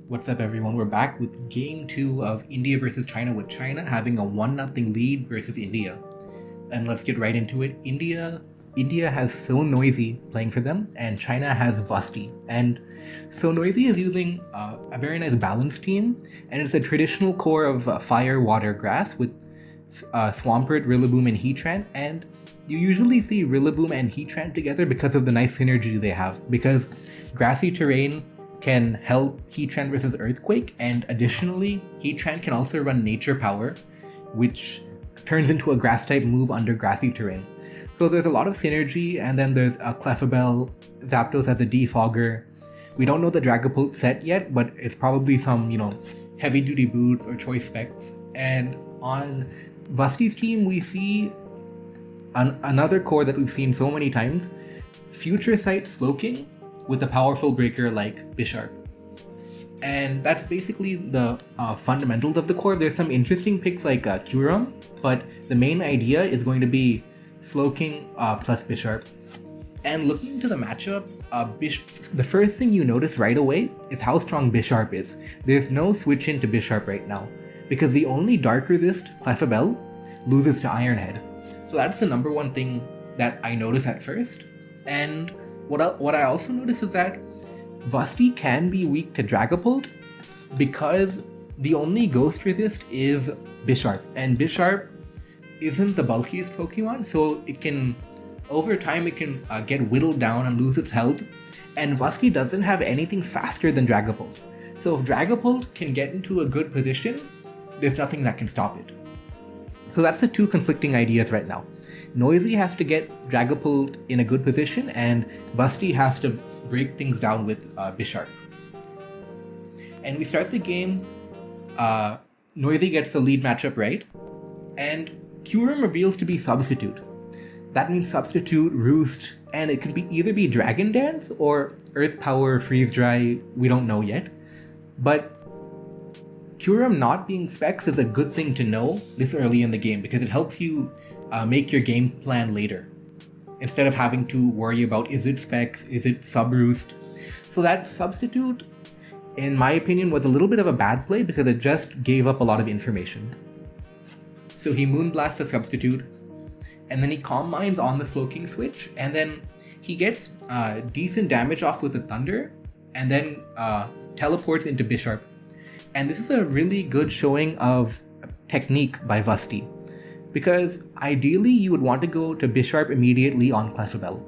What's up, everyone? We're back with game 2 of India versus China, with China having a 1-0 lead versus India. And let's get right into it. India has So Noisy playing for them, and China has Vusty. And So Noisy is using a very nice balance team, and it's a traditional core of fire, water, grass with Swampert, Rillaboom, and Heatran. And you usually see Rillaboom and Heatran together because of the nice synergy they have, because grassy terrain can help Heatran versus Earthquake, and additionally, Heatran can also run Nature Power, which turns into a grass-type move under grassy terrain. So there's a lot of synergy, and then there's a Clefabelle, Zapdos as a Defogger. We don't know the Dragapult set yet, but it's probably some, heavy-duty boots or choice specs. And on Vusty's team, we see another core that we've seen so many times, Future Sight Slowking, with a powerful breaker like Bisharp. And that's basically the fundamentals of the core. There's some interesting picks like Kyurem, but the main idea is going to be Slowking plus Bisharp. And looking into the matchup, the first thing you notice right away is how strong Bisharp is. There's no switch into Bisharp right now, because the only Dark Resist, Clefabelle, loses to Iron Head. So that's the number one thing that I notice at first. And what I also notice is that Vusty can be weak to Dragapult because the only Ghost Resist is Bisharp, and Bisharp isn't the bulkiest Pokemon, so over time it can get whittled down and lose its health, and Vusty doesn't have anything faster than Dragapult. So if Dragapult can get into a good position, there's nothing that can stop it. So that's the two conflicting ideas right now. Noisy has to get Dragapult in a good position, and Vusty has to break things down with Bisharp. And we start the game, Noisy gets the lead matchup right, and Kyurem reveals to be Substitute. That means Substitute, Roost, and it can either be Dragon Dance or Earth Power, Freeze Dry, we don't know yet. But Kyurem not being Specs is a good thing to know this early in the game, because it helps you make your game plan later, instead of having to worry about is it Specs, is it Sub-Roost. So that Substitute, in my opinion, was a little bit of a bad play because it just gave up a lot of information. So he Moonblasts the Substitute, and then he Calm Minds on the Slowking switch, and then he gets decent damage off with the Thunder, and then teleports into Bisharp. And this is a really good showing of technique by Vusty, because ideally you would want to go to Bisharp immediately on Clefabelle.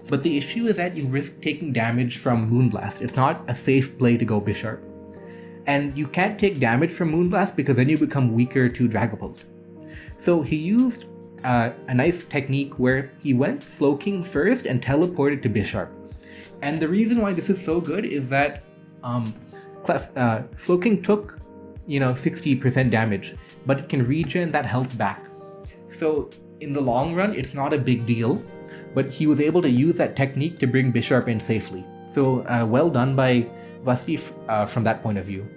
But the issue is that you risk taking damage from Moonblast. It's not a safe play to go Bisharp. And you can't take damage from Moonblast because then you become weaker to Dragapult. So he used a nice technique where he went Slowking first and teleported to Bisharp. And the reason why this is so good is that Slowking took 60% damage, but it can regen that health back. So in the long run, it's not a big deal, but he was able to use that technique to bring Bisharp in safely. So well done by Vusty from that point of view.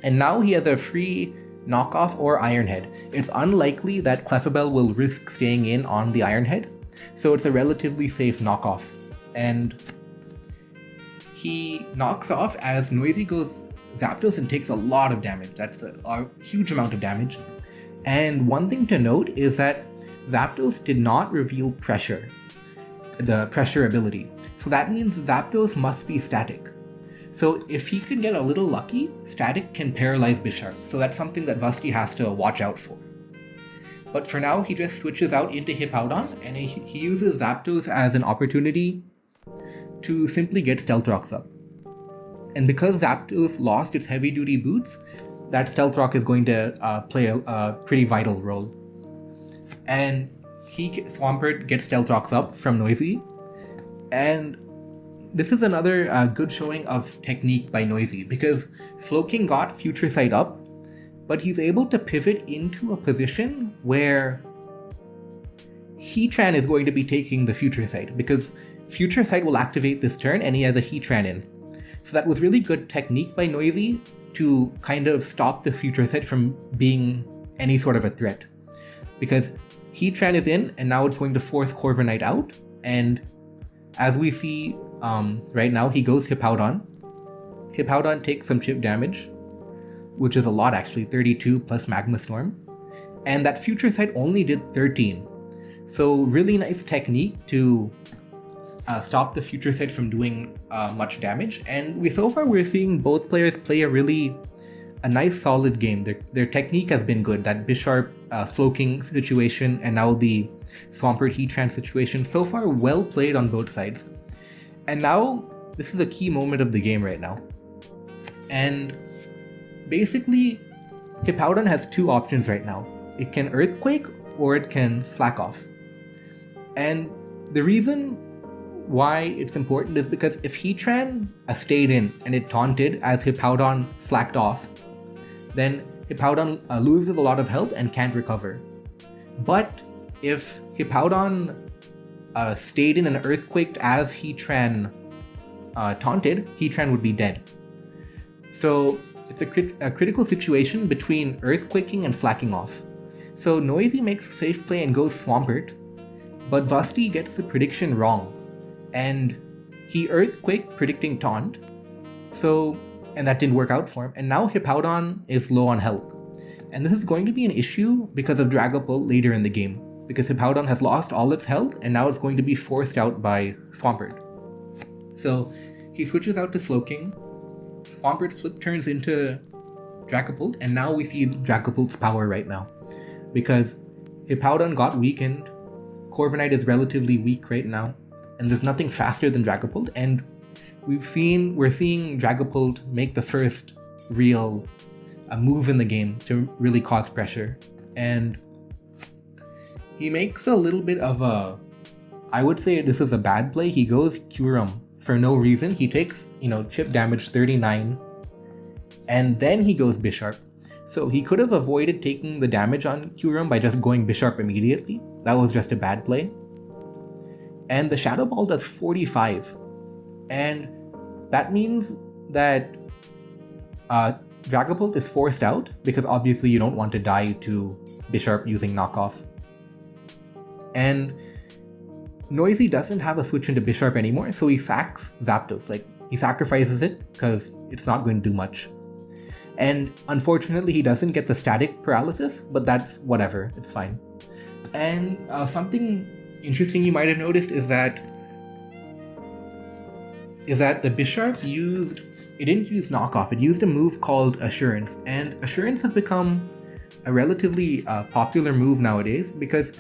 And now he has a free knockoff or Iron Head. It's unlikely that Clefabelle will risk staying in on the Iron Head, so it's a relatively safe knockoff. And he knocks off as Noisy goes Zapdos and takes a lot of damage. That's a huge amount of damage. And one thing to note is that Zapdos did not reveal Pressure, the Pressure ability. So that means Zapdos must be static. So if he can get a little lucky, static can paralyze Bisharp. So that's something that Vusty has to watch out for. But for now, he just switches out into Hippowdon, and he uses Zapdos as an opportunity to simply get Stealth Rocks up. And because Zapdos lost its heavy-duty boots, that Stealth Rock is going to play a pretty vital role. And Swampert gets Stealth Rocks up from Noisy. And this is another good showing of technique by Noisy, because Slowking got Future Sight up, but he's able to pivot into a position where Heatran is going to be taking the Future Sight, because Future Sight will activate this turn and he has a Heatran in. So that was really good technique by Noisy to kind of stop the Future Sight from being any sort of a threat. Because Heatran is in, and now it's going to force Corviknight out, and as we see right now, he goes Hippowdon, Hippowdon takes some chip damage, which is a lot actually, 32 plus Magma Storm. And that Future Sight only did 13. So really nice technique to stop the Future Sight from doing much damage. And so far we're seeing both players play a nice solid game. Their technique has been good. That Bisharp Slowking situation and now the Swampert Heatran situation. So far well played on both sides. And now this is a key moment of the game right now. And basically Hippowdon has two options right now. It can Earthquake or it can slack off. And the reason why it's important is because if Heatran stayed in and it taunted as Hippowdon slacked off, then Hippowdon loses a lot of health and can't recover. But if Hippowdon stayed in and Earthquaked as Heatran taunted, Heatran would be dead. So it's a critical situation between Earthquaking and slacking off. So Noisy makes a safe play and goes Swampert, but vusty gets the prediction wrong, and he Earthquake predicting taunt, and that didn't work out for him, and now Hippowdon is low on health. And this is going to be an issue because of Dragapult later in the game, because Hippowdon has lost all its health and now it's going to be forced out by Swampert. So he switches out to Slowking, Swampert flip turns into Dragapult, and now we see Dragapult's power right now. Because Hippowdon got weakened, Corviknight is relatively weak right now, and there's nothing faster than Dragapult, and we're seeing Dragapult make the first real move in the game to really cause pressure. And he makes a little bit of I would say this is a bad play. He goes Kyurem for no reason. He takes, chip damage 39, and then he goes Bisharp. So he could have avoided taking the damage on Kyurem by just going Bisharp immediately. That was just a bad play. And the Shadow Ball does 45. And that means that Dragapult is forced out, because obviously you don't want to die to Bisharp using knockoff. And Noisy doesn't have a switch into Bisharp anymore, so he sacks Zapdos. He sacrifices it because it's not going to do much. And unfortunately, he doesn't get the static paralysis, but that's whatever, it's fine. And something interesting you might have noticed is that the Bisharp didn't use knockoff, it used a move called Assurance. And Assurance has become a relatively popular move nowadays, because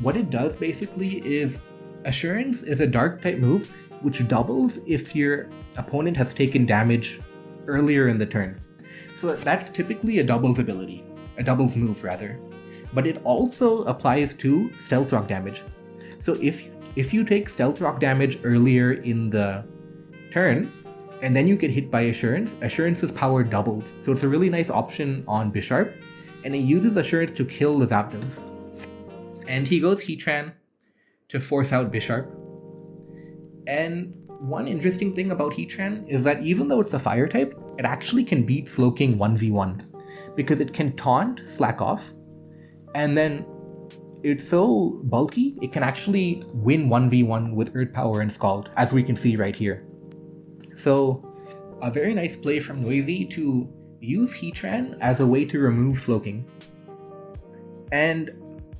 what it does basically is Assurance is a dark type move which doubles if your opponent has taken damage earlier in the turn. So that's typically a doubles ability, a doubles move rather. But it also applies to Stealth Rock damage. So if you take Stealth Rock damage earlier in the turn, and then you get hit by Assurance's power doubles. So it's a really nice option on Bisharp, and it uses Assurance to kill the Zapdos. And he goes Heatran to force out Bisharp. And one interesting thing about Heatran is that even though it's a fire type, it actually can beat Slowking 1v1, because it can taunt slack off, and then it's so bulky, it can actually win 1v1 with Earth Power and Scald, as we can see right here. So a very nice play from Noisy to use Heatran as a way to remove Slowking. And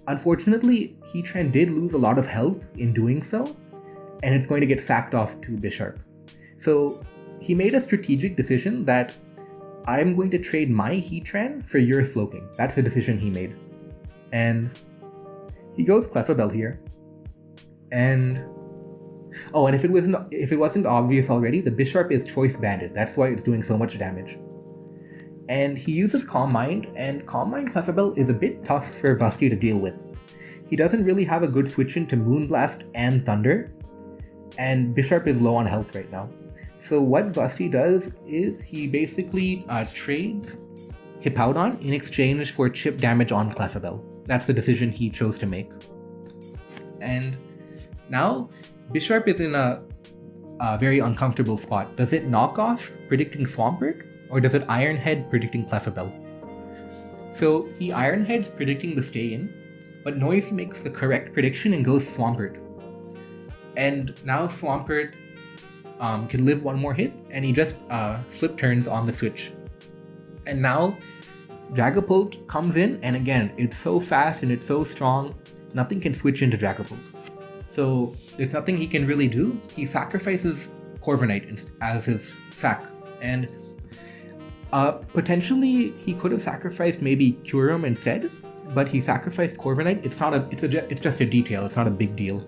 unfortunately, Heatran did lose a lot of health in doing so, and it's going to get sacked off to Bisharp. So he made a strategic decision that I'm going to trade my Heatran for your Slowking. That's the decision he made. And he goes Clefabelle here. And if it wasn't obvious already, the Bisharp is Choice Banded. That's why it's doing so much damage. And he uses Calm Mind, and Calm Mind Clefabelle is a bit tough for vusty to deal with. He doesn't really have a good switch into Moonblast and Thunder, and Bisharp is low on health right now. So what vusty does is he basically trades Hippowdon in exchange for chip damage on Clefabelle. That's the decision he chose to make. And now Bisharp is in a very uncomfortable spot. Does it knock off predicting Swampert, or does it Iron Head predicting Clefabelle? So he Iron Heads predicting the stay in, but Noisy makes the correct prediction and goes Swampert. And now Swampert can live one more hit, and he just flip turns on the switch. And now Dragapult comes in, and again, it's so fast and it's so strong, nothing can switch into Dragapult. So there's nothing he can really do. He sacrifices Corviknight as his sack, and potentially he could have sacrificed maybe Kyurem instead, but he sacrificed Corviknight. It's just a detail. It's not a big deal.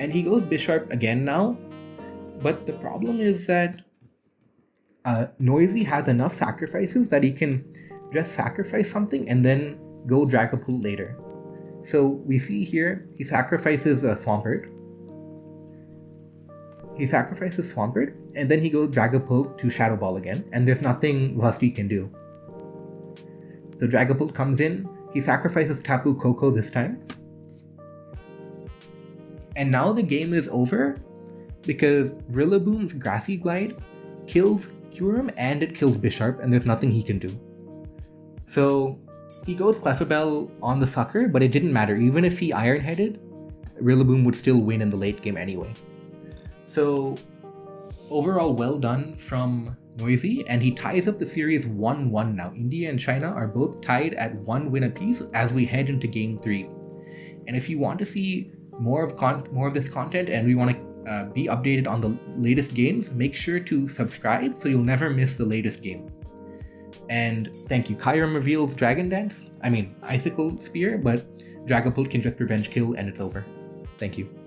And he goes Bisharp again now, but the problem is that Noisy has enough sacrifices that he can just sacrifice something and then go Dragapult later. So we see here he sacrifices Swampert. And then he goes Dragapult to Shadow Ball again, and there's nothing vusty can do. So Dragapult comes in, he sacrifices Tapu Koko this time. And now the game is over because Rillaboom's Grassy Glide kills Kyurem and it kills Bisharp, and there's nothing he can do. So he goes Clefabelle on the sucker, but it didn't matter. Even if he Iron-Headed, Rillaboom would still win in the late game anyway. So overall, well done from Noisy, and he ties up the series 1-1 now. India and China are both tied at 1 win apiece as we head into Game 3. And if you want to see more of this content and we want to be updated on the latest games, make sure to subscribe so you'll never miss the latest game. And thank you. Kyurem reveals Icicle Spear, but Dragapult can just revenge kill and it's over. Thank you.